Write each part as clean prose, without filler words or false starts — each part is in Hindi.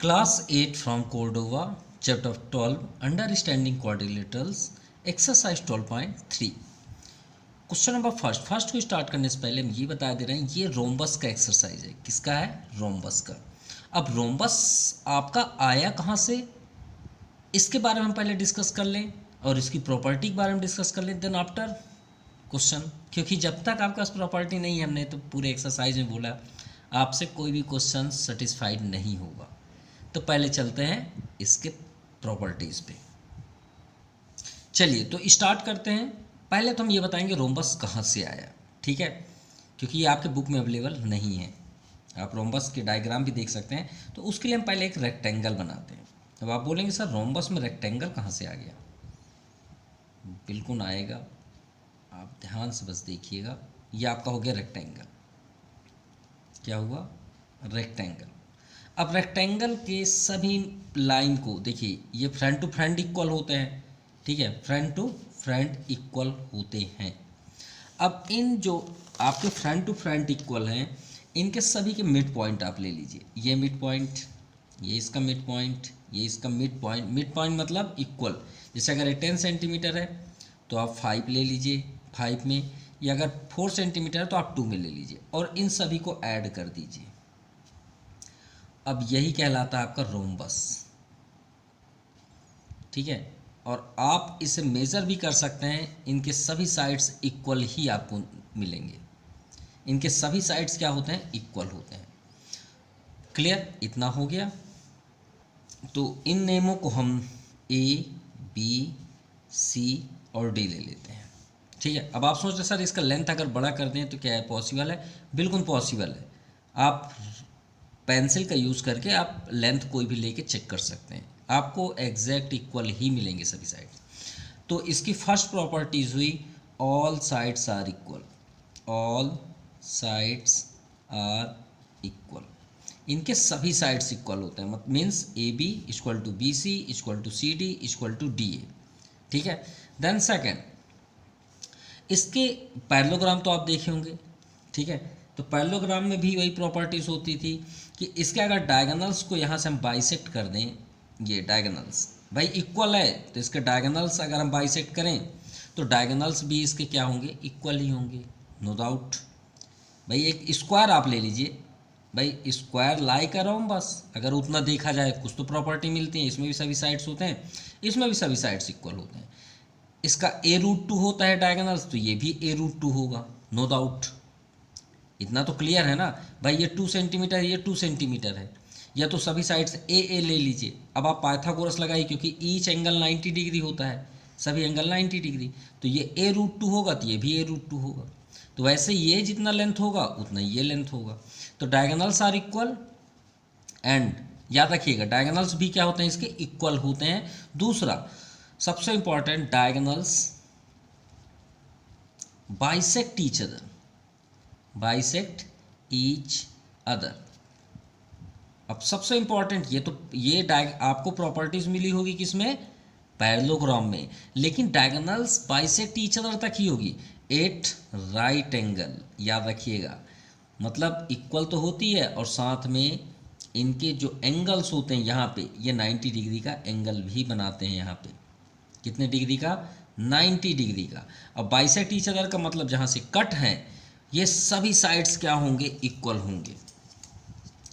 Class 8 from Cordova, Chapter 12, Understanding Quadrilaterals, Exercise 12.3। Question number first को स्टार्ट करने से पहले हम ये बता दे रहे हैं, ये रोम्बस का एक्सरसाइज है। किसका है? रोम्बस का। अब रोम्बस आपका आया कहाँ से, इसके बारे में हम पहले डिस्कस कर लें और इसकी प्रॉपर्टी के बारे में डिस्कस कर लें, देन आफ्टर क्वेश्चन। क्योंकि जब तक आपके पास प्रॉपर्टी नहीं है, हमने तो पूरे एक्सरसाइज में बोला आपसे कोई भी क्वेश्चन सेटिस्फाइड नहीं होगा। तो पहले चलते हैं इसके प्रॉपर्टीज़ पे। चलिए तो स्टार्ट करते हैं। पहले तो हम ये बताएंगे रोम्बस कहाँ से आया, ठीक है, क्योंकि ये आपके बुक में अवेलेबल नहीं है। आप रोम्बस के डायग्राम भी देख सकते हैं। तो उसके लिए हम पहले एक रेक्टेंगल बनाते हैं। अब आप बोलेंगे सर रोम्बस में रेक्टेंगल कहाँ से आ गया? बिल्कुल आएगा, आप ध्यान से बस देखिएगा। ये आपका हो गया रेक्टेंगल। क्या हुआ? रेक्टेंगल। अब रेक्टेंगल के सभी लाइन को देखिए, ये फ्रंट टू फ्रंट इक्वल होते हैं, ठीक है, फ्रंट टू फ्रंट इक्वल होते हैं। अब इन जो आपके फ्रंट टू फ्रंट इक्वल हैं, इनके सभी के मिड पॉइंट आप ले लीजिए। ये मिड पॉइंट, ये इसका मिड पॉइंट, ये इसका मिड पॉइंट। मिड पॉइंट मतलब इक्वल। जैसे अगर ये 10 सेंटीमीटर है तो आप 5 ले लीजिए 5 में, या अगर 4 सेंटीमीटर है तो आप 2 में ले लीजिए और इन सभी को ऐड कर दीजिए। अब यही कहलाता है आपका रोम्बस, ठीक है। और आप इसे मेज़र भी कर सकते हैं, इनके सभी साइड्स इक्वल ही आपको मिलेंगे। इनके सभी साइड्स क्या होते हैं? इक्वल होते हैं। क्लियर? इतना हो गया। तो इन नेमों को हम ए, बी, सी और डी ले लेते हैं, ठीक है। अब आप सोच रहे सर इसका लेंथ अगर बड़ा कर दें तो क्या है, पॉसिबल है? बिल्कुल पॉसिबल है। आप पेंसिल का यूज़ करके आप लेंथ कोई भी लेके चेक कर सकते हैं, आपको एग्जैक्ट इक्वल ही मिलेंगे सभी साइड। तो इसकी फर्स्ट प्रॉपर्टीज हुई all sides are equal. All sides are equal, इनके सभी साइड्स इक्वल होते हैं। Means A B equal to B C equal to C D equal to D A, ठीक है। देन सेकेंड, इसके पैरेललोग्राम तो आप देखे होंगे, ठीक है। तो पैरेललोग्राम में भी वही प्रॉपर्टीज़ होती थी कि इसके अगर डायगोनल्स को यहाँ से हम बाइसेक्ट कर दें, ये डायगोनल्स भाई इक्वल है, तो इसके डायगोनल्स अगर हम बाइसेक्ट करें तो डायगोनल्स भी इसके क्या होंगे? इक्वल ही होंगे, नो डाउट। भाई एक स्क्वायर आप ले लीजिए, भाई स्क्वायर लाइक अ रोम्बस, अगर उतना देखा जाए कुछ तो प्रॉपर्टी मिलती है। इसमें भी सभी साइड्स होते हैं, इसमें भी सभी साइड्स इक्वल होते हैं। इसका a√2 होता है डायगोनल्स, तो ये भी a√2 होगा, नो डाउट। इतना तो क्लियर है ना भाई। ये 2 सेंटीमीटर, ये 2 सेंटीमीटर है, या तो सभी साइड्स ए ले लीजिए। अब आप पाइथागोरस लगाइए, क्योंकि ईच एंगल 90 डिग्री होता है, सभी एंगल 90 डिग्री। तो ये a√2 होगा तो ये भी a√2 होगा। तो वैसे ये जितना लेंथ होगा उतना ये लेंथ होगा। तो डायगोनल्स आर इक्वल, एंड याद रखिएगा डायगोनल्स भी क्या होते हैं? इसके इक्वल होते हैं। दूसरा सबसे important, diagonals bisect each other, bisect each other. अब सबसे इंपॉर्टेंट ये आपको प्रॉपर्टीज मिली होगी किसमें? पैरेललोग्राम में। लेकिन डायगोनल्स बाइसेक्ट ईच अदर तक ही होगी एट राइट एंगल, याद रखिएगा। मतलब इक्वल तो होती है और साथ में इनके जो एंगल्स होते हैं यहाँ पे, ये 90 डिग्री का एंगल भी बनाते हैं। यहाँ पे कितने डिग्री का? 90 डिग्री का। अब बाइसेक्ट ईच अदर का मतलब जहाँ से कट हैं ये सभी साइड्स क्या होंगे? इक्वल होंगे।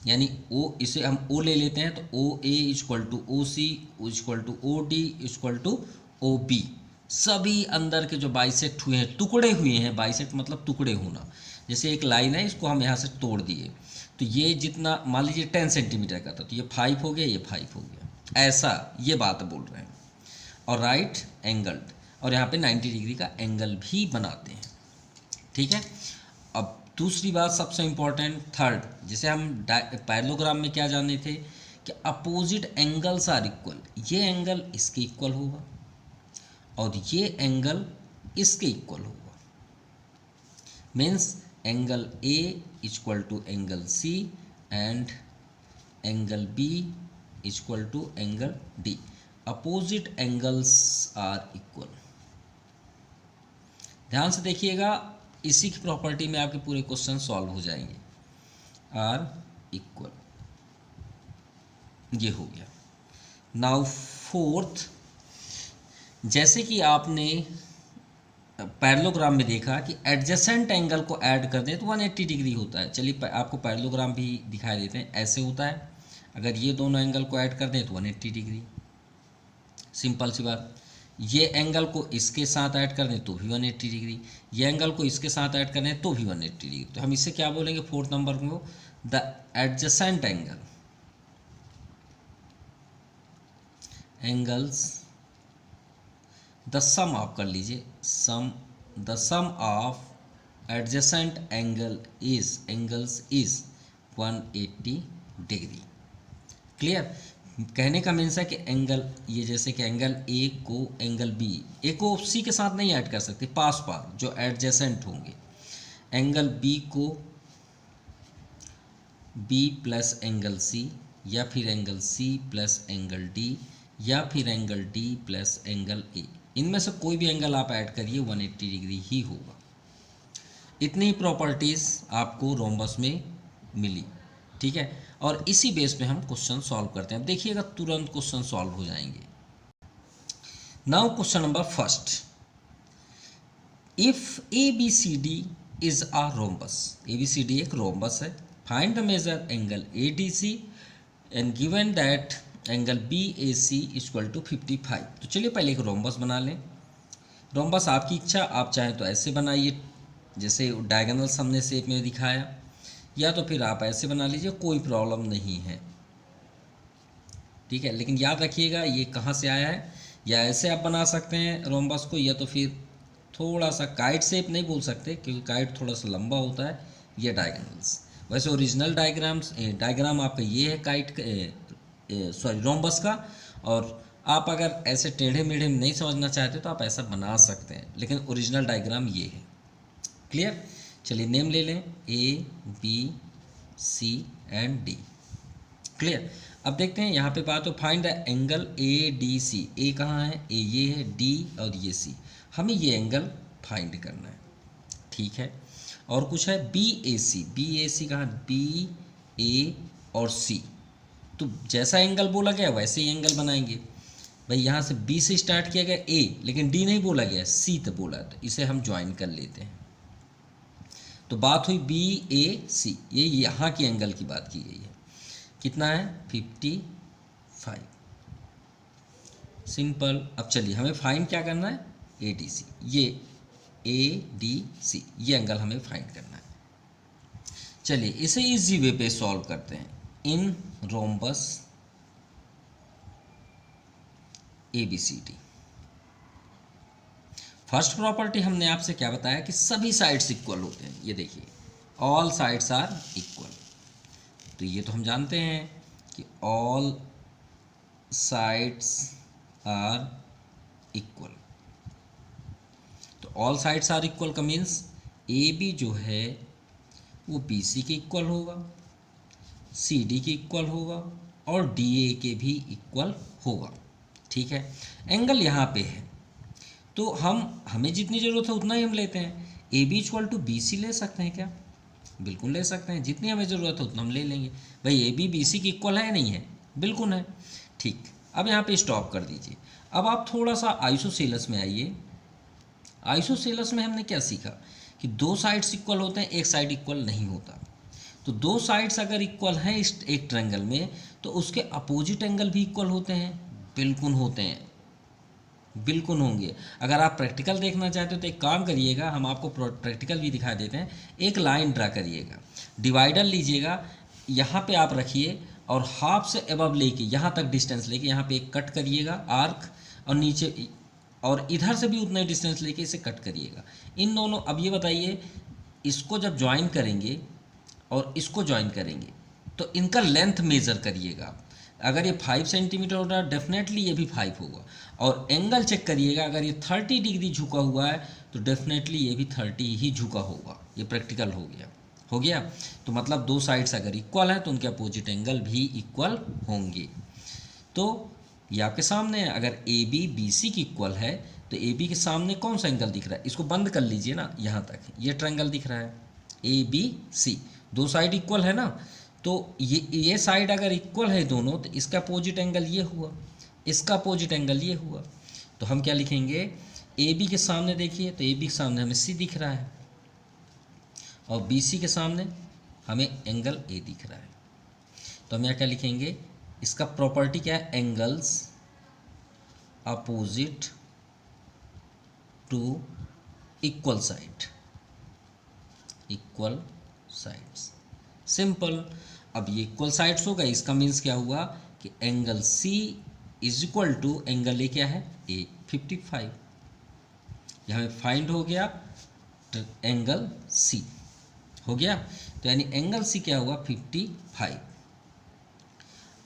यानी ओ, इसे हम ओ ले लेते हैं तो O A equal to O C equal to O D equal to O B. सभी अंदर के जो बाइसेक्ट हुए हैं, टुकड़े हुए हैं, बाइसेक्ट मतलब टुकड़े होना। जैसे एक लाइन है, इसको हम यहाँ से तोड़ दिए तो ये जितना मान लीजिए 10 सेंटीमीटर का था, तो ये 5 हो गया, ये 5 हो गया, ऐसा ये बात बोल रहे हैं। और राइट एंगल्ड, और यहाँ पे 90 डिग्री का एंगल भी बनाते हैं, ठीक है। अब दूसरी बात सबसे इम्पॉर्टेंट, थर्ड, जिसे हम पैरेललोग्राम में क्या जाने थे कि अपोजिट एंगल्स आर इक्वल। ये एंगल इसके इक्वल होगा और ये एंगल इसके इक्वल होगा। Means angle A equal to angle C and angle B equal to angle D. Opposite angles are equal. ध्यान से देखिएगा, इसी की प्रॉपर्टी में आपके पूरे क्वेश्चन सॉल्व हो जाएंगे। आर इक्वल, ये हो गया। नाउ फोर्थ, जैसे कि आपने पैरेललोग्राम में देखा कि एडजेसेंट एंगल को ऐड कर दें तो 180 डिग्री होता है। चलिए आपको पैरेललोग्राम भी दिखाई देते हैं। ऐसे होता है, अगर ये दोनों एंगल को ऐड कर दें तो 180 डिग्री, सिंपल सी बात। ये एंगल को इसके साथ ऐड कर दें तो भी 180 डिग्री, ये एंगल को इसके साथ ऐड कर दें तो भी 180 डिग्री। तो हम इससे क्या बोलेंगे फोर्थ नंबर को, the adjacent angles, the sum आप कर लीजिए, the sum of adjacent angles is 180 degree. Clear? कहने का मीन्स है कि एंगल, ये जैसे कि एंगल ए को एंगल बी, ए को सी के साथ नहीं ऐड कर सकते, पास जो एडजेसेंट होंगे, एंगल बी को बी प्लस एंगल सी, या फिर angle C plus angle D, या फिर angle D plus angle A, इनमें से कोई भी एंगल आप ऐड करिए 180 डिग्री ही होगा। इतनी ही प्रॉपर्टीज़ आपको रोम्बस में मिली, ठीक है। और इसी बेस पे हम क्वेश्चन सॉल्व करते हैं। अब देखिएगा तुरंत क्वेश्चन सॉल्व हो जाएंगे। Now question number first, if A B C D is a rhombus, A B C D एक रोम्बस है, find the major angle A D C and given that angle B A C equal to 55। तो चलिए पहले एक रोम्बस बना लें। रोम्बस आपकी इच्छा, आप चाहें तो ऐसे बनाइए जैसे डायगोनल हमने शेप में दिखाया, या तो फिर आप ऐसे बना लीजिए, कोई प्रॉब्लम नहीं है, ठीक है। लेकिन याद रखिएगा ये कहाँ से आया है, या ऐसे आप बना सकते हैं रोम्बस को, या तो फिर थोड़ा सा काइट शेप नहीं बोल सकते क्योंकि काइट थोड़ा सा लंबा होता है, ये डायगोनल्स। वैसे ओरिजिनल डायग्राम आपका ये है काइट, सॉरी रोम्बस का। और आप अगर ऐसे टेढ़े मेढ़े नहीं समझना चाहते तो आप ऐसा बना सकते हैं, लेकिन ओरिजिनल डायग्राम ये है। क्लियर? चलिए नेम ले लें, A B C and D. Clear? अब देखते हैं यहाँ पे बात हो, find the angle A D C. A कहाँ है? ए ये है, डी और ये सी, हमें ये एंगल फाइंड करना है, ठीक है। और कुछ है B A C, B A सी कहाँ? बी ए और सी, तो जैसा एंगल बोला गया वैसे ही एंगल बनाएंगे। भाई यहाँ से बी से स्टार्ट किया गया ए, लेकिन डी नहीं बोला गया, सी तो बोला, तो इसे हम ज्वाइन कर लेते हैं। तो बात हुई बी ए सी, ये यहाँ की एंगल की बात की गई है। कितना है? 55, सिंपल। अब चलिए हमें फाइंड क्या करना है? ए डी सी, ये ए डी सी, ये एंगल हमें फाइंड करना है। चलिए इसे इजी वे पे सॉल्व करते हैं। In rhombus A B C D, first property हमने आपसे क्या बताया कि सभी साइड्स इक्वल होते हैं। ये देखिए, ऑल साइड्स आर इक्वल, तो ये तो हम जानते हैं कि ऑल साइड्स आर इक्वल। तो ऑल साइड्स आर इक्वल का मीन्स ए बी जो है वो बी सी के इक्वल होगा, सी डी के इक्वल होगा, और डी ए के भी इक्वल होगा, ठीक है। एंगल यहाँ पे है, तो हमें जितनी ज़रूरत है उतना ही हम लेते हैं। A B equal to B C ले सकते हैं क्या? बिल्कुल ले सकते हैं, जितनी हमें ज़रूरत है उतना हम ले लेंगे। भाई ए बी बी सी की इक्वल है या नहीं है? बिल्कुल है, ठीक। अब यहाँ पे स्टॉप कर दीजिए। अब आप थोड़ा सा आइसोसेलस में आइए। आइसोसेलस में हमने क्या सीखा कि दो साइड्स इक्वल होते हैं, एक साइड इक्वल नहीं होता। तो दो साइड्स अगर इक्वल हैं एक ट्रायंगल में, तो उसके अपोजिट एंगल भी इक्वल होते हैं। बिल्कुल होते हैं, बिल्कुल होंगे। अगर आप प्रैक्टिकल देखना चाहते हो तो एक काम करिएगा, हम आपको प्रैक्टिकल भी दिखा देते हैं। एक लाइन ड्रा करिएगा, डिवाइडर लीजिएगा, यहाँ पे आप रखिए और हाफ से अबव लेके यहाँ तक डिस्टेंस लेके यहाँ पे एक कट करिएगा आर्क, और नीचे और इधर से भी उतना ही डिस्टेंस लेके इसे कट करिएगा। इन दोनों, अब ये बताइए, इसको जब ज्वाइन करेंगे और इसको ज्वाइन करेंगे तो इनका लेंथ मेज़र करिएगा। अगर ये 5 सेंटीमीटर हो रहा है, डेफिनेटली ये भी 5 होगा। और एंगल चेक करिएगा, अगर ये 30 डिग्री झुका हुआ है तो डेफिनेटली ये भी 30 ही झुका होगा। ये प्रैक्टिकल हो गया। तो मतलब दो साइड्स अगर इक्वल है तो उनके अपोजिट एंगल भी इक्वल होंगे। तो ये आपके सामने है, अगर ए बी बी सी की इक्वल है तो ए बी के सामने कौन सा एंगल दिख रहा है? इसको बंद कर लीजिए ना, यहाँ तक ये ट्रायंगल दिख रहा है ए बी सी, दो साइड इक्वल है ना, तो ये साइड अगर इक्वल है दोनों, तो इसका अपोजिट एंगल ये हुआ, इसका अपोजिट एंगल ये हुआ। तो हम क्या लिखेंगे, ए बी के सामने देखिए, तो ए बी के सामने हमें सी दिख रहा है और बी सी के सामने हमें एंगल ए दिख रहा है। तो हम यहाँ क्या लिखेंगे, इसका प्रॉपर्टी क्या है, angles opposite to equal side, equal sides, simple. अब ये इक्वल साइड्स हो गए, इसका मीन्स क्या हुआ कि angle C is equal to angle A क्या है, ए 55। यह हमें फाइंड हो गया एंगल सी हो गया। तो यानी एंगल सी क्या हुआ, 55।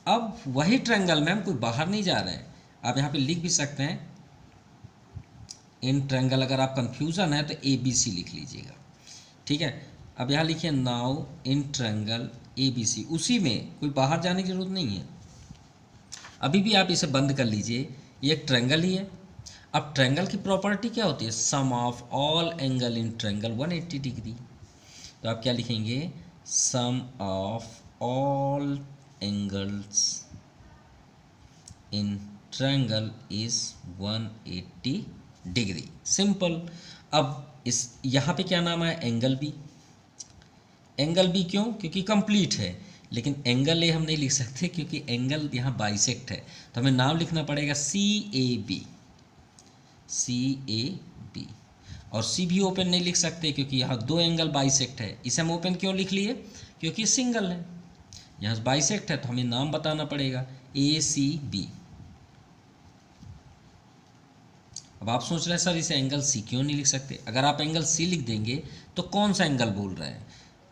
अब वही ट्रायंगल में हम कोई बाहर नहीं जा रहे हैं, आप यहाँ पे लिख भी सकते हैं इन ट्रायंगल, अगर आप कंफ्यूजन है तो ए बी सी लिख लीजिएगा, ठीक है। अब यहाँ लिखिए now in triangle A B C, उसी में कोई बाहर जाने की जरूरत नहीं है। अभी भी आप इसे बंद कर लीजिए, ये एक ट्रायंगल ही है। अब ट्रायंगल की प्रॉपर्टी क्या होती है, sum of all angle in triangle 180 degree. तो आप क्या लिखेंगे, sum of all angles in triangle is 180 degree, simple. अब इस यहाँ पे क्या नाम है, एंगल बी। एंगल बी क्यों, क्योंकि कंप्लीट है, लेकिन एंगल ए हम नहीं लिख सकते क्योंकि एंगल यहाँ बाइसेक्ट है। तो हमें नाम लिखना पड़ेगा सी ए बी, सी ए बी। और सी भी ओपन नहीं लिख सकते क्योंकि यहाँ दो एंगल बाइसेक्ट है। इसे हम ओपन क्यों लिख लिए, क्योंकि सिंगल है, यहाँ बाइसेक्ट है, तो हमें नाम बताना पड़ेगा ए सी बी। अब आप सोच रहे हैं सर इसे एंगल सी क्यों नहीं लिख सकते। अगर आप एंगल सी लिख देंगे तो कौन सा एंगल बोल रहे हैं,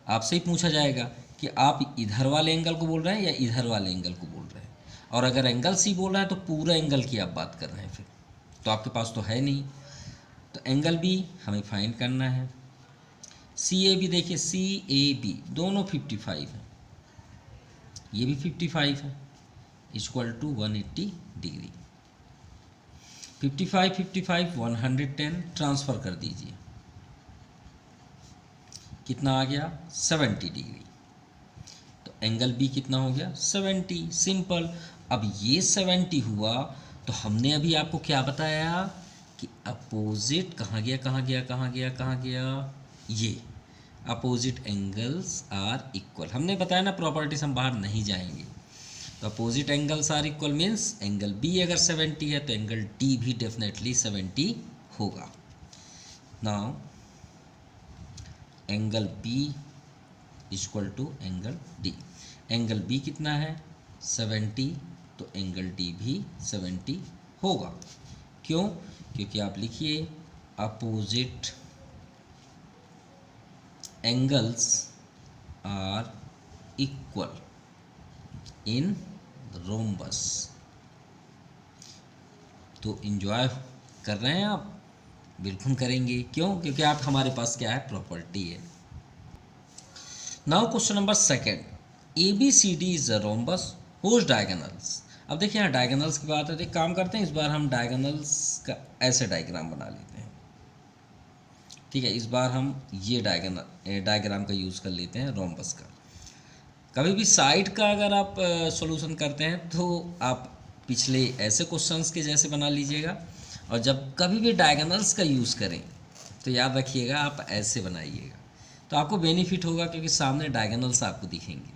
आपसे ही पूछा जाएगा कि आप इधर वाले एंगल को बोल रहे हैं या इधर वाले एंगल को बोल रहे हैं। और अगर एंगल सी बोल रहा है तो पूरा एंगल की आप बात कर रहे हैं, फिर तो आपके पास तो है नहीं। तो एंगल बी हमें फाइंड करना है। सी ए बी, देखिए सी ए बी दोनों 55 है, ये भी 55 है, इक्वल टू 180 डिग्री। 55 55 110 ट्रांसफ़र कर दीजिए, कितना आ गया 70 डिग्री। तो एंगल बी कितना हो गया 70, सिंपल। अब ये 70 हुआ तो हमने अभी आपको क्या बताया कि अपोजिट कहाँ गया कहाँ गया कहाँ गया कहाँ गया, ये अपोजिट एंगल्स आर इक्वल। हमने बताया ना प्रॉपर्टीज, हम बाहर नहीं जाएंगे। तो opposite angles are equal means angle B अगर 70 है तो एंगल डी भी डेफिनेटली 70 होगा। Now angle B equal to angle D, angle B कितना है 70, तो एंगल डी भी 70 होगा। क्यों, क्योंकि आप लिखिए opposite angles are equal in rhombus. तो एंजॉय कर रहे हैं आप, बिल्कुल करेंगे। क्यों, क्योंकि आप हमारे पास क्या है प्रॉपर्टी है। Now question number second, A B C D is a rhombus whose diagonals. अब देखिए यहाँ डायगोनल्स की बात है, तो एक काम करते हैं, इस बार हम डायगोनल्स का ऐसे डायग्राम बना लेते हैं, ठीक है। इस बार हम ये डायग्राम का यूज़ कर लेते हैं रोम्बस का। कभी भी साइड का अगर आप सॉल्यूशन करते हैं तो आप पिछले ऐसे क्वेश्चंस के जैसे बना लीजिएगा, और जब कभी भी डायगोनल्स का यूज़ करें तो याद रखिएगा आप ऐसे बनाइएगा, तो आपको बेनिफिट होगा क्योंकि सामने डायगोनल्स आपको दिखेंगे,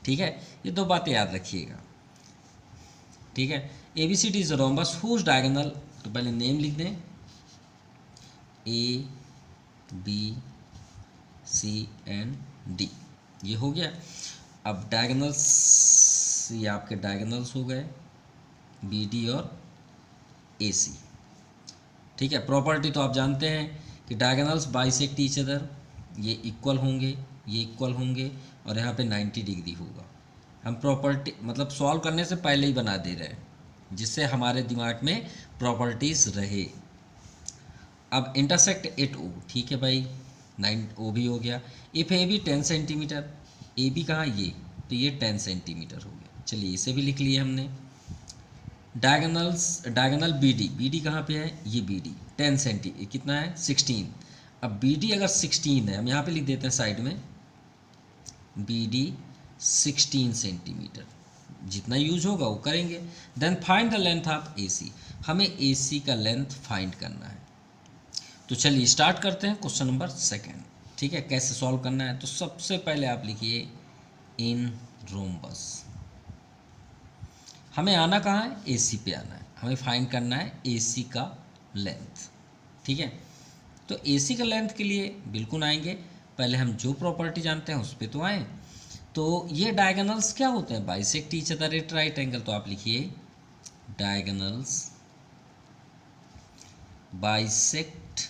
ठीक है। ये दो बातें याद रखिएगा, ठीक है। A B C D is rhombus whose diagonal, तो पहले नेम लिख दें A B C and D, ये हो गया। अब डायगोनल्स, ये आपके डायगोनल्स हो गए बी डी और ए सी, ठीक है। प्रॉपर्टी तो आप जानते हैं कि डायगोनल्स बाइसेक्ट ईच अदर, ये इक्वल होंगे, ये इक्वल होंगे, और यहाँ पे 90 डिग्री होगा। हम प्रॉपर्टी मतलब सॉल्व करने से पहले ही बना दे रहे हैं, जिससे हमारे दिमाग में प्रॉपर्टीज़ रहे। अब इंटरसेक्ट एट ओ, ठीक है भाई, 9 ओ भी हो गया। If A B 10 centimetre, A B कहाँ ये, तो ये 10 सेंटीमीटर हो गया। चलिए इसे भी लिख लिए हमने। Diagonal B D, B D कहाँ पे है, ये बी डी 10 सेंटी, कितना है 16। अब बी डी अगर 16 है, हम यहाँ पे लिख देते हैं साइड में बी डी 16 सेंटीमीटर। जितना यूज होगा वो करेंगे। Then find the length of AC, हमें AC का लेंथ फाइंड करना है। तो चलिए स्टार्ट करते हैं क्वेश्चन नंबर 2। ठीक है, कैसे सॉल्व करना है? तो सबसे पहले आप लिखिए इन रोम्बस। हमें आना कहाँ है? AC पे आना है। हमें फाइंड करना है AC का लेंथ। ठीक है, तो AC का लेंथ के लिए बिल्कुल आएंगे। पहले हम जो प्रॉपर्टी जानते हैं उस पर तो आए। तो ये डायगोनल्स क्या होते हैं? Bisect each other at right angle. तो आप लिखिए diagonals bisect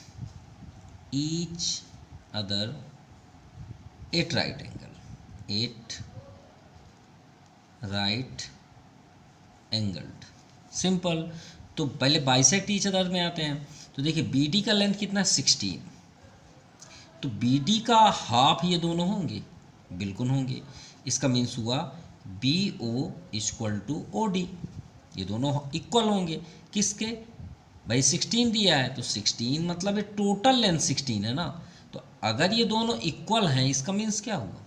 each other at right angle, at right angled. Simple. तो पहले बाइसेक्ट ईच अदर में आते हैं। तो देखिए BD का लेंथ कितना है? 16। तो BD का हाफ ये दोनों होंगे, बिल्कुल होंगे। इसका मीन्स हुआ BO इक्वल टू OD, ये दोनों इक्वल होंगे। किसके? भाई 16 दिया है तो 16 मतलब ये टोटल लेंथ 16 है ना। तो अगर ये दोनों इक्वल हैं इसका मीन्स क्या हुआ?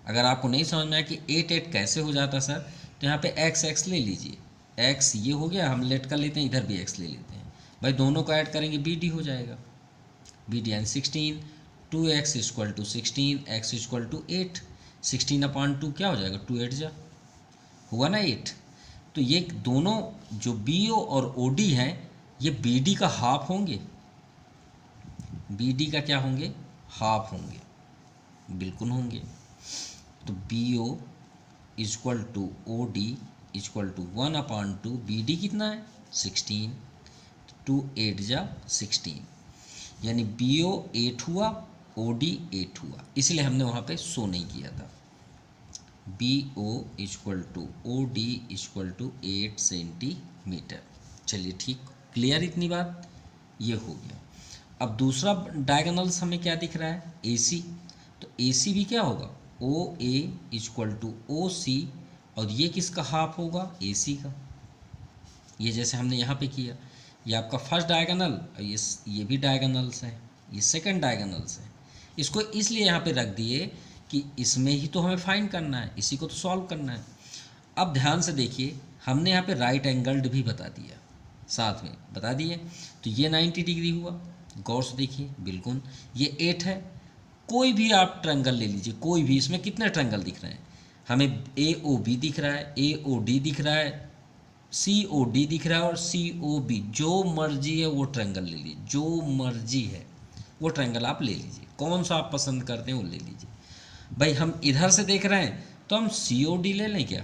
अगर आपको नहीं समझ में आया कि 8 कैसे हो जाता सर, तो यहाँ पे x ले लीजिए। x ये हो गया, हम लेट कर लेते हैं, इधर भी x ले लेते हैं। भाई दोनों को ऐड करेंगे BD हो जाएगा। BD यानी 16, 2x equal to 16, x equal to 8। 16/2 क्या हो जाएगा? 2 8 जा, हुआ ना 8। तो ये दोनों जो BO और OD हैं ये BD का हाफ होंगे। BD का क्या होंगे? हाफ होंगे, बिल्कुल होंगे। तो BO equal to OD equal to 1/2। BD कितना है? 16, 2 8 जा 16, यानी BO 8 हुआ, OD 8 हुआ। इसलिए हमने वहाँ पे शो नहीं किया था। BO equal to OD equal to 8 centimetre. चलिए ठीक, क्लियर इतनी बात? ये हो गया। अब दूसरा डायगोनल्स हमें क्या दिख रहा है? AC। तो AC भी क्या होगा? OA इक्वल टू OC, और ये किसका हाफ होगा? AC का। ये जैसे हमने यहाँ पे किया, ये आपका फर्स्ट डायगोनल और ये भी डायगोनल्स है, ये सेकंड डायगोनल्स है। इसको इसलिए यहाँ पे रख दिए कि इसमें ही तो हमें फाइंड करना है, इसी को तो सॉल्व करना है। अब ध्यान से देखिए, हमने यहाँ पे राइट एंगल्ड भी बता दिया, साथ में बता दिए। तो ये 90 डिग्री हुआ, गौर से देखिए, बिल्कुल। ये 8 है। कोई भी आप ट्रायंगल ले लीजिए, कोई भी। इसमें कितने ट्रायंगल दिख रहे हैं? हमें AOB दिख रहा है, AOD दिख रहा है, COD दिख रहा है और COB। जो मर्जी है वो ट्रायंगल ले लीजिए, जो मर्जी है वो ट्रायंगल आप ले लीजिए। कौन सा आप पसंद करते हैं वो ले लीजिए। भाई हम इधर से देख रहे हैं तो हम COD ले लें क्या?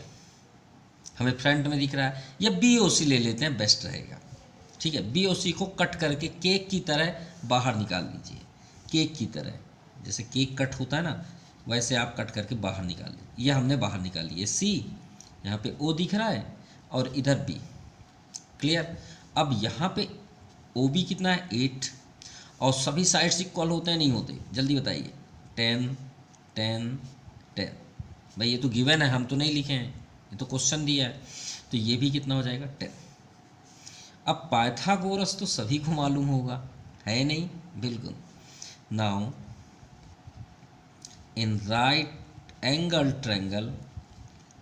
हमें फ्रंट में दिख रहा है, या BOC ले लेते हैं, बेस्ट रहेगा। ठीक है, BOC को कट करके केक की तरह बाहर निकाल लीजिए। केक की तरह, जैसे केक कट होता है ना, वैसे आप कट करके बाहर निकाल लीजिए। ये हमने बाहर निकाल लिए। C, यहाँ पे O दिख रहा है और इधर B। क्लियर? अब यहाँ पे OB कितना है? 8। और सभी साइड्स इक्वल होते हैं नहीं होते? जल्दी बताइए। 10 10 10। भाई ये तो गिवन है, हम तो नहीं लिखे हैं, ये तो क्वेश्चन दिया है। तो ये भी कितना हो जाएगा? 10। अब पाइथागोरस तो सभी को मालूम होगा, है नहीं? बिल्कुल। Now in right angle triangle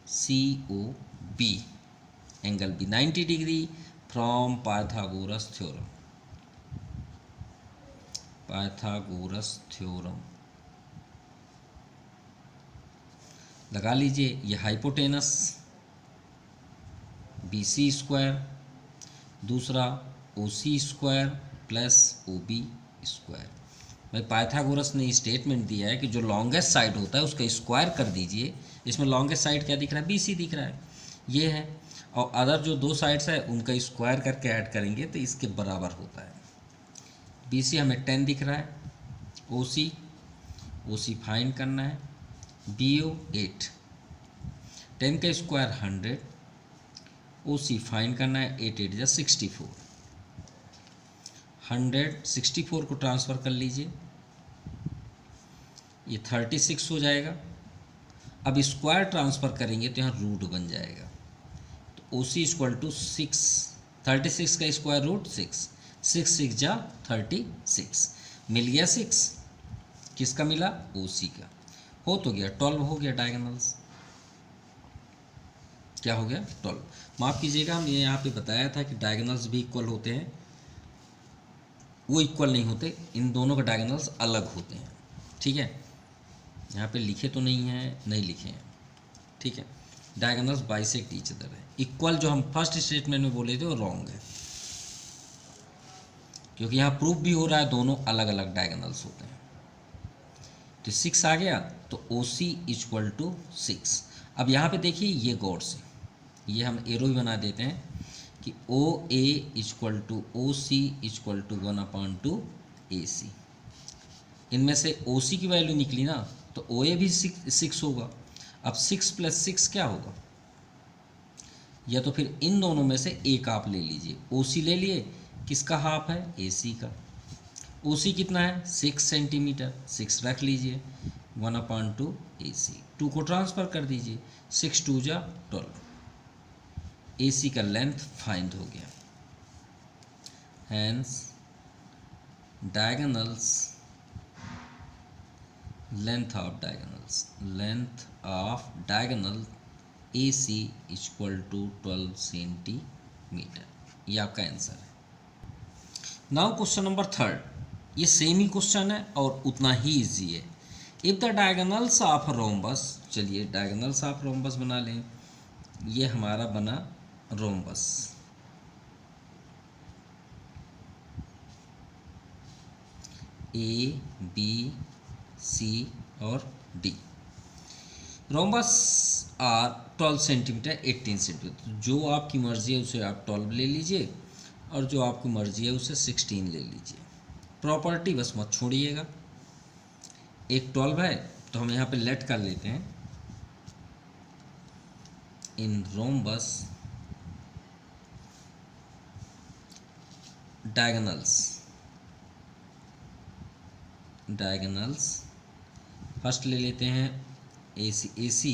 COB, angle भी 90 degree from Pythagoras theorem. Pythagoras theorem लगा लीजिए। ये हाइपोटेनस BC स्क्वायर, दूसरा OC square plus OB square. भाई पाइथागोरस ने स्टेटमेंट दिया है कि जो लॉन्गेस्ट साइड होता है उसका स्क्वायर कर दीजिए। इसमें लॉन्गेस्ट साइड क्या दिख रहा है? BC दिख रहा है, ये है। और अदर जो दो साइड्स है उनका स्क्वायर करके ऐड करेंगे तो इसके बराबर होता है। BC हमें 10 दिख रहा है, OC फाइंड करना है, BO 8, 10 का स्क्वायर 100, OC फाइंड करना है, 8 8 जा 64, 100 64 को ट्रांसफ़र कर लीजिए, ये 36 हो जाएगा। अब स्क्वायर ट्रांसफ़र करेंगे तो यहाँ रूट बन जाएगा। तो OC इक्वल टू 6, 36 का स्क्वायर रूट 6, 6 6 जा 36, मिल गया 6। किसका मिला? OC का। हो तो गया 12 हो गया डायगोनल्स। क्या हो गया 12। माफ़ कीजिएगा, हमने यहाँ पे बताया था कि डायगोनल्स भी इक्वल होते हैं, वो इक्वल नहीं होते, इन दोनों के डायगोनल्स अलग होते हैं। ठीक है, यहाँ पे लिखे तो नहीं हैं, नहीं लिखे हैं। ठीक है, डायगोनल्स बाइसेक्ट ईच अदर है। इक्वल जो हम फर्स्ट स्टेटमेंट में बोले थे वो रॉन्ग है, क्योंकि यहाँ प्रूफ भी हो रहा है दोनों अलग अलग डायगोनल्स होते हैं। तो 6 आ गया, तो ओ सी इक्वल टू 6। अब यहाँ पे देखिए, ये गौर से, ये हम एरो ही बना देते हैं कि O A equal to O C equal to 1/2 A C. इनमें से ओ सी की वैल्यू निकली ना, तो ओ ए भी 6 होगा। अब 6 + 6 क्या होगा, या तो फिर इन दोनों में से एक आप ले लीजिए। ओ सी ले लिए, किसका हाफ है, ए सी का। ओ सी कितना है 6 सेंटीमीटर, 6 रख लीजिए, 1/2 ए सी। 2 को ट्रांसफ़र कर दीजिए, 6 2 जा 12। ए सी का लेंथ फाइंड हो गया। Hence diagonals, length of diagonal A C equal to 12 centimetre. ये आपका आंसर है। नाउ क्वेश्चन नंबर 3, ये सेम ही क्वेश्चन है और उतना ही इजी है। If the diagonals of rhombus, चलिए डायगोनल्स ऑफ रोम्बस बना लें। ये हमारा बना रोम्बस, ए बी सी और D. Rhombus are 12 centimetre 18 centimetre. जो आपकी मर्ज़ी है उसे आप 12 ले लीजिए, और जो आपकी मर्ज़ी है उसे 16 ले लीजिए। प्रॉपर्टी बस मत छोड़िएगा। एक 12 है तो हम यहाँ पे लेट कर लेते हैं, इन रोम्बस डायगोनल्स फर्स्ट ले लेते हैं ए सी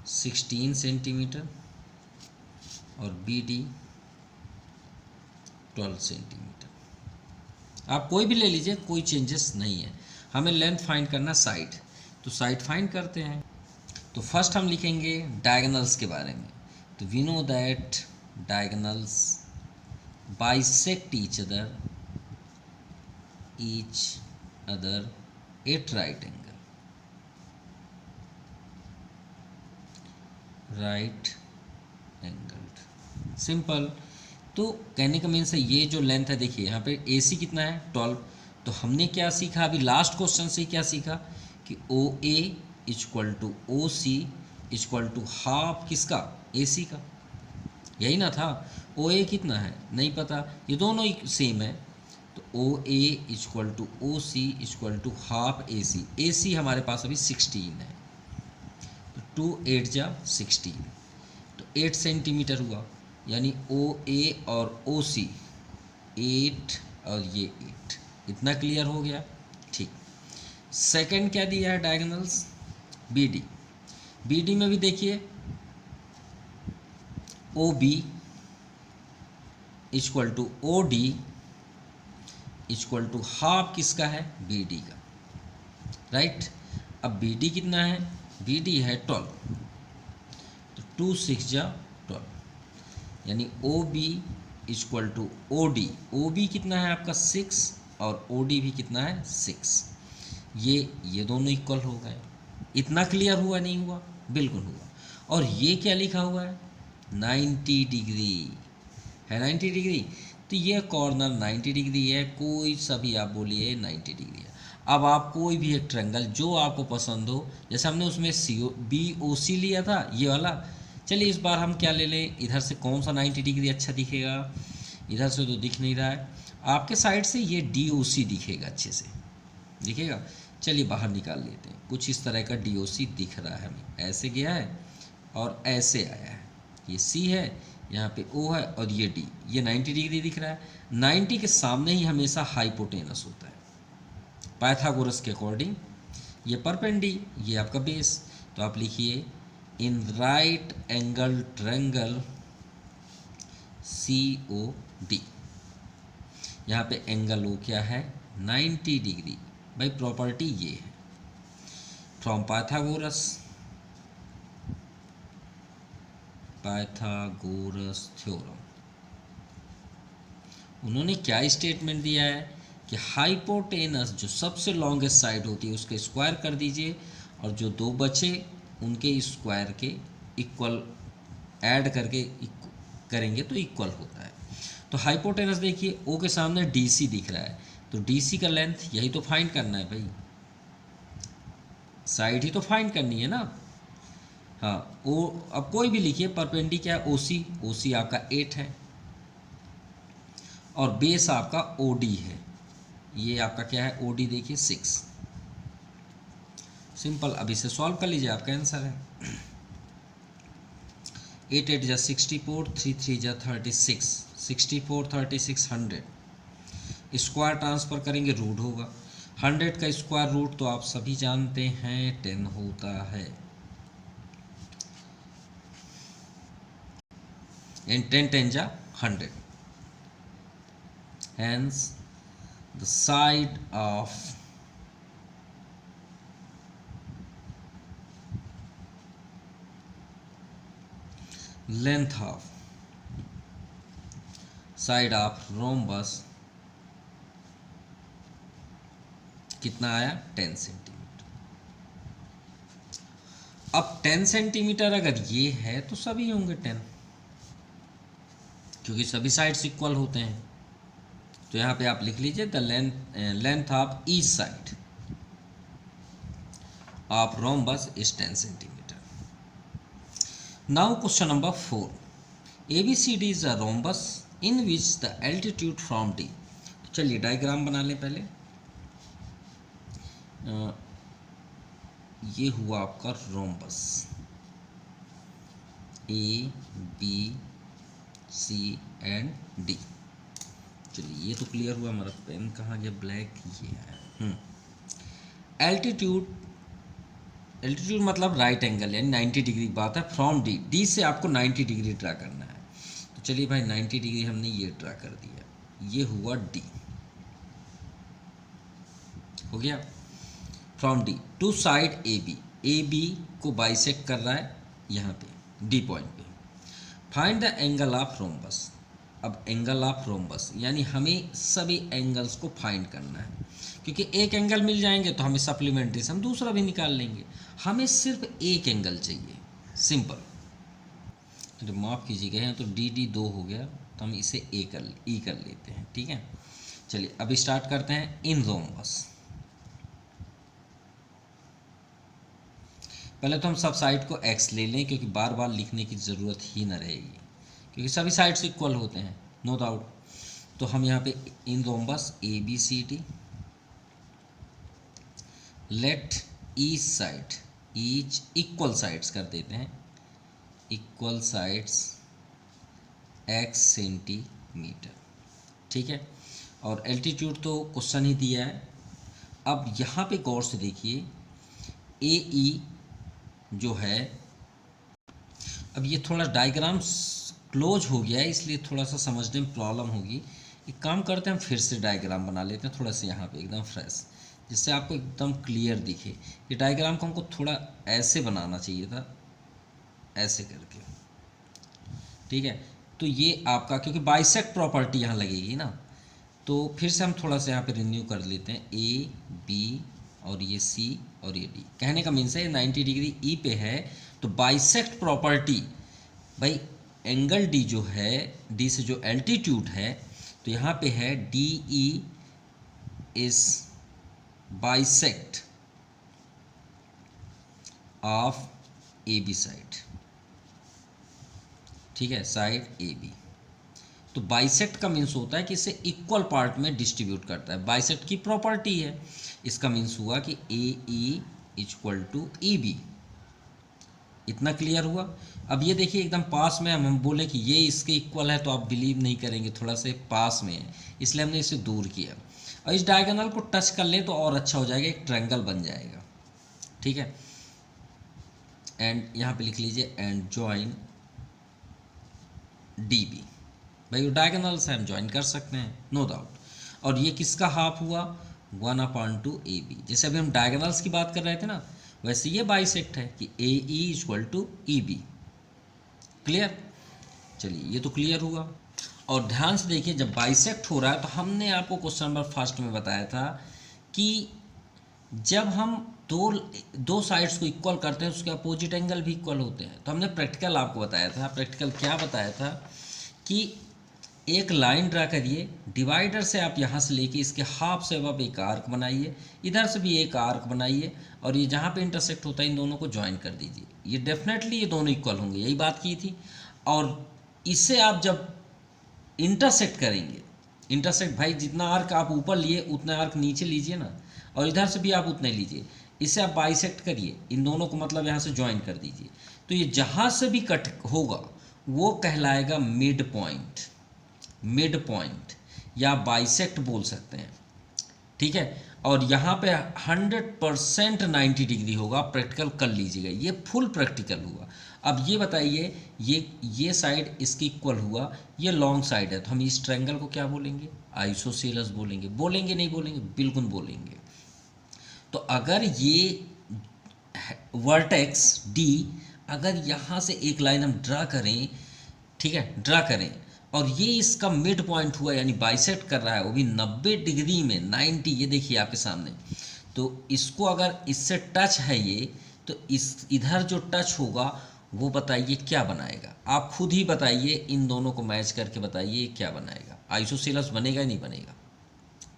16 सेंटीमीटर और बी डी 12 सेंटीमीटर। आप कोई भी ले लीजिए, कोई चेंजेस नहीं है। हमें लेंथ फाइंड करना साइड, तो साइड फाइंड करते हैं। तो फर्स्ट हम लिखेंगे डायगोनल्स के बारे में। तो we know that diagonals bisect each other at right angled. Simple. तो कहने का मीन्स है, ये जो लेंथ है, देखिए यहाँ पे ए सी कितना है 12। तो हमने क्या सीखा अभी लास्ट क्वेश्चन से, क्या सीखा कि O A equal to O C equal to half किसका, ए सी का। यही ना था। ओ ए कितना है नहीं पता, ये दोनों ही सेम है। तो O A equal to O C equal to half A C. A C हमारे पास अभी 16 है, तो 2 8 जा 16, तो 8 सेंटीमीटर हुआ। यानी ओ ए और ओ सी 8 और ये 8। इतना क्लियर हो गया। ठीक। सेकंड क्या दिया है diagonals, B D. B D में भी देखिए O B equal to O D equal to half किसका है, बी डी का। राइट। अब बी डी कितना है, बी डी है 12, तो 2 6 जा 12। यानी O B equal to O D. O B कितना है आपका 6 और ओ डी भी कितना है 6। ये दोनों इक्वल हो गए। इतना क्लियर हुआ नहीं हुआ, बिल्कुल हुआ। और ये क्या लिखा हुआ है 90 डिग्री है, 90 डिग्री। तो ये कॉर्नर 90 डिग्री है, कोई सा भी आप बोलिए 90 डिग्री है। अब आप कोई भी एक ट्रायंगल जो आपको पसंद हो, जैसे हमने उसमें बी ओ सी लिया था ये वाला, चलिए इस बार हम क्या ले लें, इधर से कौन सा 90 डिग्री अच्छा दिखेगा, इधर से तो दिख नहीं रहा है, आपके साइड से ये डी ओ सी दिखेगा, अच्छे से दिखेगा। चलिए बाहर निकाल लेते हैं। कुछ इस तरह का डी ओ सी दिख रहा है हमें, ऐसे गया है और ऐसे आया है। ये सी है, यहाँ पे ओ है और ये डी, ये 90 डिग्री दिख रहा है। 90 के सामने ही हमेशा हाइपोटेनस होता है पाइथागोरस के अकॉर्डिंग। ये परपेंडी, ये आपका बेस। तो आप लिखिए in right angle triangle C O D. यहाँ पे एंगल ओ क्या है 90 डिग्री। भाई प्रॉपर्टी ये है, फ्रॉम पाइथागोरस थ्योरम। उन्होंने क्या स्टेटमेंट दिया है कि हाइपोटेनस जो सबसे लॉन्गेस्ट साइड होती है उसके स्क्वायर कर दीजिए और जो दो बचे उनके स्क्वायर के इक्वल ऐड करके करेंगे तो इक्वल होता है। तो हाइपोटेनस देखिए ओ के सामने डीसी दिख रहा है, तो डीसी का लेंथ यही तो फाइंड करना है भाई, साइड ही तो फाइंड करनी है ना। हाँ ओ, अब कोई भी लिखिए, परपेंडी क्या है ओसी, ओसी आपका 8 है और बेस आपका ओडी है, ये आपका क्या है ओडी देखिए 6। सिंपल, अब इसे सॉल्व कर लीजिए, आपका आंसर है 8 8 जा 64, 3 3 जा 36, 64 36 100। स्क्वायर ट्रांसफर करेंगे रूट होगा, 100 का स्क्वायर रूट तो आप सभी जानते हैं 10 होता है। एंड 10 10 जा 100, hence the side of length of side of rhombus कितना आया 10 सेंटीमीटर। अब 10 सेंटीमीटर अगर ये है तो सभी होंगे 10, क्योंकि सभी साइड्स इक्वल होते हैं। तो यहाँ पे आप लिख लीजिए the length of each side of rhombus is 10 centimetre. Now question number 4, ABCD is a rhombus in which the altitude from D। चलिए डायग्राम बना लें पहले। ये हुआ आपका रोम्बस ABC एंड D। चलिए ये तो क्लियर हुआ, हमारा पेन कहाँ गया, ब्लैक ये है। एल्टीट्यूड मतलब राइट एंगल यानी 90 डिग्री की बात है, फ्रॉम डी से आपको 90 डिग्री ड्रा करना है। तो चलिए भाई 90 डिग्री हमने ये ड्रा कर दिया, ये हुआ डी, हो गया। From D to side A B को बाइसेक्ट कर रहा है यहाँ पे डी पॉइंट पे। Find the angle of rhombus. अब एंगल ऑफ रोम्बस यानी हमें सभी एंगल्स को फाइंड करना है, क्योंकि एक एंगल मिल जाएंगे तो हमें सप्लीमेंट्री से हम दूसरा भी निकाल लेंगे। हमें सिर्फ एक एंगल चाहिए, सिंपल। तो माफ़ कीजिएगा यहाँ तो डी 2 हो गया, तो हम इसे ई कर लेते हैं, ठीक है। चलिए अब स्टार्ट करते हैं इन रोम्बस। पहले तो हम सब साइड को एक्स ले लें, क्योंकि बार बार लिखने की ज़रूरत ही ना रहेगी, क्योंकि सभी साइड्स इक्वल होते हैं, नो डाउट। तो हम यहाँ पे in rhombus ABCD let each side, each equal sides कर देते हैं, इक्वल साइड्स x सेंटीमीटर, ठीक है। और एल्टीट्यूड तो क्वेश्चन ही दिया है। अब यहाँ पे गौर से देखिए AE जो है, अब ये थोड़ा डायग्राम क्लोज हो गया है इसलिए थोड़ा सा समझने में प्रॉब्लम होगी। एक काम करते हैं, हम फिर से डायग्राम बना लेते हैं थोड़ा सा यहाँ पे एकदम फ्रेश, जिससे आपको एकदम क्लियर दिखे। ये डायग्राम को हमको थोड़ा ऐसे बनाना चाहिए था, ऐसे करके, ठीक है। तो ये आपका क्योंकि बाइसेक्ट प्रॉपर्टी यहाँ लगेगी ना, तो फिर से हम थोड़ा सा यहाँ पे रिन्यू कर लेते हैं AB और ये C और ये D। कहने का मीन्स है 90 डिग्री E पे है, तो बाइसेक्ट प्रॉपर्टी भाई एंगल D जो है, D से जो एल्टीट्यूड है, तो यहाँ पे है DE is bisect of AB side, ठीक है, साइड AB। तो बाइसेक्ट का मीन्स होता है कि इसे इक्वल पार्ट में डिस्ट्रीब्यूट करता है, बाइसेक्ट की प्रॉपर्टी है। इसका मीन्स हुआ कि AE इक्वल टू EB। इतना क्लियर हुआ। अब ये देखिए एकदम पास में, हम बोले कि ये इसके इक्वल है तो आप बिलीव नहीं करेंगे, थोड़ा से पास में है इसलिए हमने इसे दूर किया। और इस डायगोनल को टच कर लें तो और अच्छा हो जाएगा, एक ट्रायंगल बन जाएगा, ठीक है। एंड यहाँ पे लिख लीजिए एंड जॉइन DB। भाई डायगोनल से हम ज्वाइन कर सकते हैं, नो डाउट। और ये किसका हाफ हुआ 1/2 AB। जैसे अभी हम डायगोनल्स की बात कर रहे थे ना, वैसे ये बाइसेक्ट है कि A E equal to E B. Clear? चलिए ये तो क्लियर हुआ। और ध्यान से देखिए, जब बाइसेक्ट हो रहा है तो हमने आपको क्वेश्चन नंबर फर्स्ट में बताया था कि जब हम दो साइड्स को इक्वल करते हैं उसके अपोजिट एंगल भी इक्वल होते हैं। तो हमने प्रैक्टिकल आपको बताया था। प्रैक्टिकल क्या बताया था कि एक लाइन ड्रा करिए, डिवाइडर से आप यहाँ से लेके इसके हाफ से अब एक आर्क बनाइए, इधर से भी एक आर्क बनाइए, और ये जहाँ पे इंटरसेक्ट होता है इन दोनों को ज्वाइन कर दीजिए। ये डेफिनेटली ये दोनों इक्वल होंगे, यही बात की थी। और इससे आप जब इंटरसेक्ट करेंगे, इंटरसेक्ट भाई जितना आर्क आप ऊपर लिए उतना आर्क नीचे लीजिए ना, और इधर से भी आप उतने लीजिए। इससे आप बाइसेक्ट करिए, इन दोनों को मतलब यहाँ से ज्वाइन कर दीजिए। तो ये जहाँ से भी कट होगा वो कहलाएगा मिड पॉइंट। मिड पॉइंट या बाइसेक्ट बोल सकते हैं, ठीक है। और यहाँ पे 100% 90 डिग्री होगा। प्रैक्टिकल कर लीजिएगा, ये फुल प्रैक्टिकल हुआ। अब ये बताइए, ये साइड इसकी इक्वल हुआ, ये लॉन्ग साइड है, तो हम इस ट्रायंगल को क्या बोलेंगे? आइसोसेलेस बोलेंगे। बोलेंगे नहीं बोलेंगे? बिल्कुल बोलेंगे। तो अगर ये वर्टेक्स डी, अगर यहाँ से एक लाइन हम ड्रा करें, ठीक है, ड्रा करें, और ये इसका मिड पॉइंट हुआ, यानी बाइसेक्ट कर रहा है, वो भी 90 डिग्री में, 90, ये देखिए आपके सामने। तो इसको अगर इससे टच है ये, तो इस इधर जो टच होगा वो बताइए क्या बनाएगा? आप खुद ही बताइए, इन दोनों को मैच करके बताइए क्या बनाएगा। आइसोसेलेस बनेगा या नहीं बनेगा?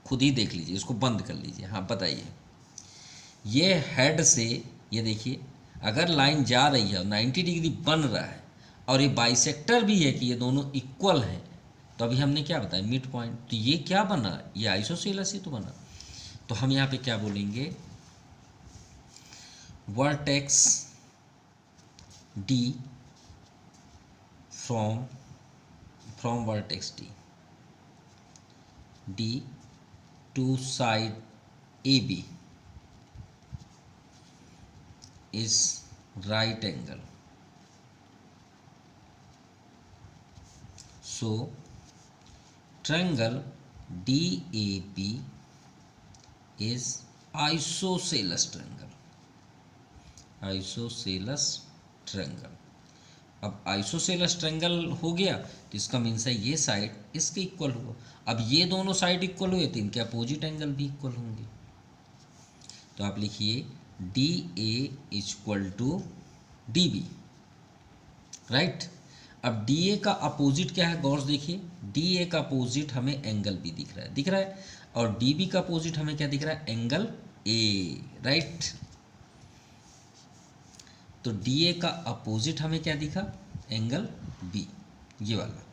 खुद ही देख लीजिए, इसको बंद कर लीजिए। हाँ बताइए। ये हेड से, ये देखिए, अगर लाइन जा रही है और 90 डिग्री बन रहा है, और ये बाइसेक्टर भी है कि ये दोनों इक्वल हैं, तो अभी हमने क्या बताया? Mid point. तो ये क्या बना? ये आइसोसेलेस ही तो बना। तो हम यहाँ पे क्या बोलेंगे? Vertex D from vertex D to side A B is right angle. So triangle DAB is isosceles triangle. Isosceles triangle. अब आइसोसेलस ट्रायंगल हो गया तो इसका मीन्स है ये साइड इसके इक्वल हुआ। अब ये दोनों साइड इक्वल हुए तो इनके अपोजिट एंगल भी इक्वल होंगे। तो आप लिखिए D A equal to D B, right. अब डी ए का अपोजिट क्या है? गौर से देखिए, डी ए का अपोजिट हमें एंगल बी दिख रहा है, और डी बी का अपोजिट हमें क्या दिख रहा है? Angle A, right. तो डी ए का अपोजिट हमें क्या दिखा? एंगल बी, ये वाला।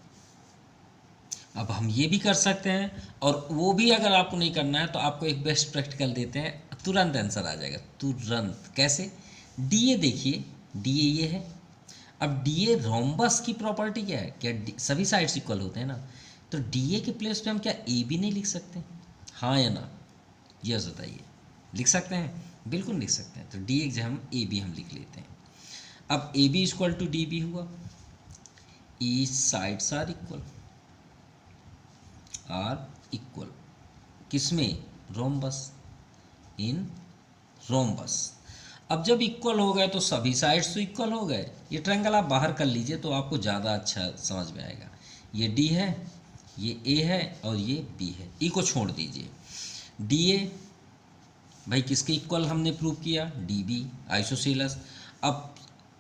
अब हम ये भी कर सकते हैं, और वो भी अगर आपको नहीं करना है तो आपको एक बेस्ट प्रैक्टिकल देते हैं, तुरंत आंसर आ जाएगा, तुरंत। कैसे? डी ए देखिए, डी ए ये है। अब डी ए रोम्बस की प्रॉपर्टी क्या है? क्या सभी साइड्स इक्वल होते हैं ना? तो डी ए के प्लेस पे हम क्या ए बी नहीं लिख सकते? हाँ या ना? यस बताइए, लिख सकते हैं? बिल्कुल लिख सकते हैं। तो डी ए हम ए बी हम लिख लेते हैं। अब A B equal to D B हुआ, ईच साइड्स आर इक्वल, किसमें? Rhombus, in rhombus. अब जब इक्वल हो गए तो सभी साइड्स तो इक्वल हो गए। ये ट्रायंगल आप बाहर कर लीजिए तो आपको ज़्यादा अच्छा समझ में आएगा। ये डी है, ये ए है, और ये बी है। ई को छोड़ दीजिए। डी ए भाई किसके इक्वल हमने प्रूव किया? D B, isosceles. अब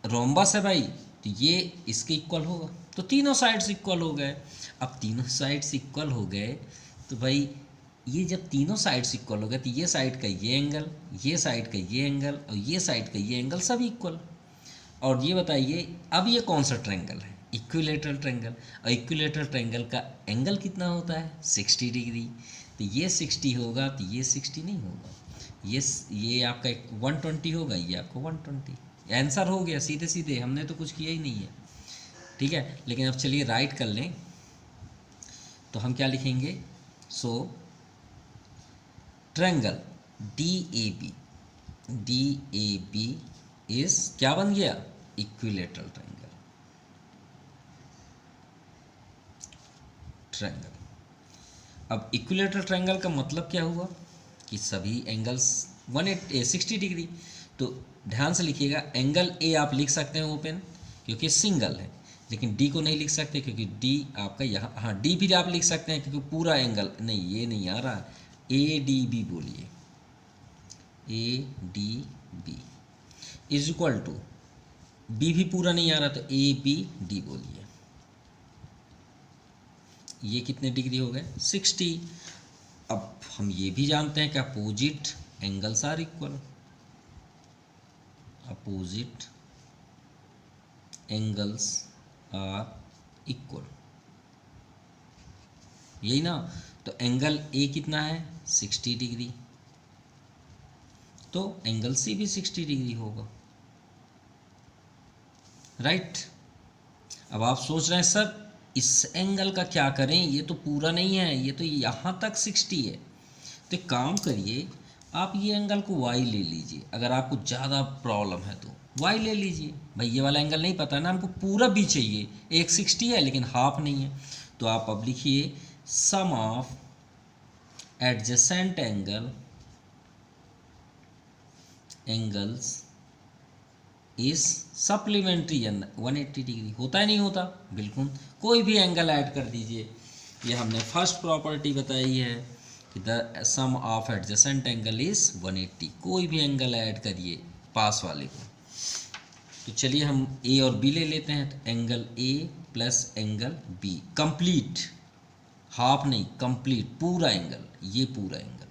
रोम्बस है भाई, तो ये इसके इक्वल होगा, तो तीनों साइड्स इक्वल हो गए। अब तीनों साइड्स इक्वल हो गए तो भाई ये जब तीनों साइड्स इक्वल हो गए तो ये साइड का ये एंगल, ये साइड का ये एंगल, और ये साइड का ये एंगल सब इक्वल। और ये बताइए अब ये कौन सा ट्रायंगल है? Equilateral triangle. और इक्विलेटरल ट्रायंगल का एंगल कितना होता है? 60 डिग्री। तो ये 60 होगा तो ये 60 नहीं होगा, ये आपका 120 होगा, ये आपको 120। आंसर हो गया सीधे सीधे, हमने तो कुछ किया ही नहीं है, ठीक है। लेकिन अब चलिए राइट कर लें, तो हम क्या लिखेंगे? So triangle D A B is क्या बन गया? Equilateral triangle. अब इक्विलेटरल ट्रायंगल का मतलब क्या हुआ? कि सभी एंगल्स 60 डिग्री। तो ध्यान से लिखिएगा, एंगल ए आप लिख सकते हैं ओपन क्योंकि सिंगल है, लेकिन डी को नहीं लिख सकते क्योंकि डी आपका यहाँ, हाँ डी भी आप लिख सकते हैं क्योंकि पूरा एंगल नहीं, ये नहीं आ रहा, ए डी बी बोलिए, A D B is equal to, B भी पूरा नहीं आ रहा तो ए बी डी बोलिए। ये कितने डिग्री हो गए 60। अब हम ये भी जानते हैं कि opposite angles are equal, opposite angles are equal, यही ना। तो एंगल ए कितना है 60 डिग्री, तो एंगल सी भी 60 डिग्री होगा, राइट। अब आप सोच रहे हैं सर इस एंगल का क्या करें, ये तो पूरा नहीं है, ये तो यहाँ तक 60 है। तो एक काम करिए, आप ये एंगल को y ले लीजिए, अगर आपको ज़्यादा प्रॉब्लम है तो y ले लीजिए। भाई ये वाला एंगल नहीं पता है ना, हमको पूरा भी चाहिए, एक 60 है लेकिन हाफ नहीं है, तो आप अब लिखिए सम ऑफ एडजेसेंट एंगल्स इस सप्लीमेंट्री 180 डिग्री। होता है नहीं होता, बिल्कुल, कोई भी एंगल ऐड कर दीजिए। ये हमने फर्स्ट प्रॉपर्टी बताई है कि the sum of adjacent angle is 180, कोई भी एंगल ऐड करिए पास वाले को। तो चलिए हम ए और बी ले लेते हैं, तो angle A plus angle B, complete, half नहीं, कंप्लीट पूरा एंगल, ये पूरा एंगल।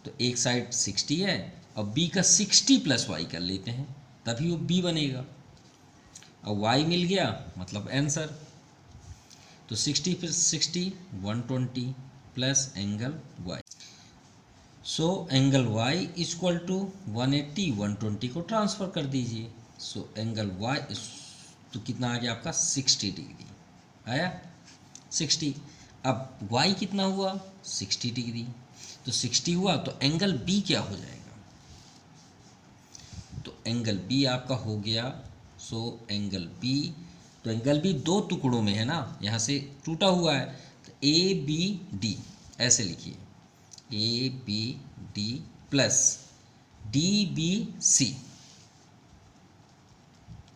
तो एक साइड 60 है और बी का 60 प्लस वाई कर लेते हैं, तभी वो बी बनेगा। अब y मिल गया मतलब आंसर। तो 60 plus 60 120 plus angle y, so angle y equal to 180, 120 को ट्रांसफ़र कर दीजिए, सो एंगल y तो कितना आ गया आपका 60 डिग्री आया 60। अब y कितना हुआ 60 डिग्री, तो 60 हुआ तो एंगल b क्या हो जाएगा, तो एंगल बी आपका हो गया, सो एंगल बी, तो एंगल बी दो टुकड़ों में है ना, यहाँ से टूटा हुआ है, तो ए बी डी ऐसे लिखिए, A B D plus D B C,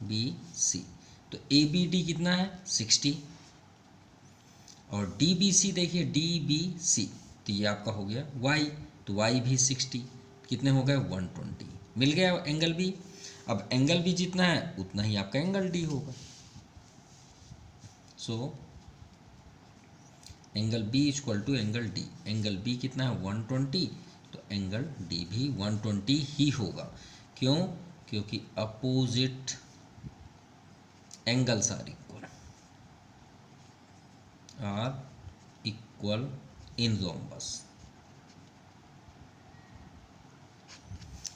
B C, तो ए बी डी कितना है 60 और डी बी सी देखिए डी बी सी, तो ये आपका हो गया y, तो y भी 60, कितने हो गए 120, मिल गया एंगल बी। अब एंगल बी जितना है उतना ही आपका एंगल डी होगा, so angle B equal to angle D, angle B कितना है 120, तो एंगल डी भी 120 ही होगा। क्यों, क्योंकि opposite angles are equal in rhombus.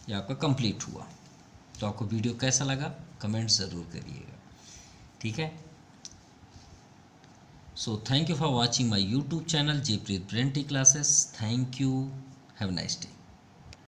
ये आपका कंप्लीट हुआ। तो आपको वीडियो कैसा लगा कमेंट ज़रूर करिएगा, ठीक है। So thank you for watching my YouTube channel Jaypreet brain T classes. Thank you, have a nice day.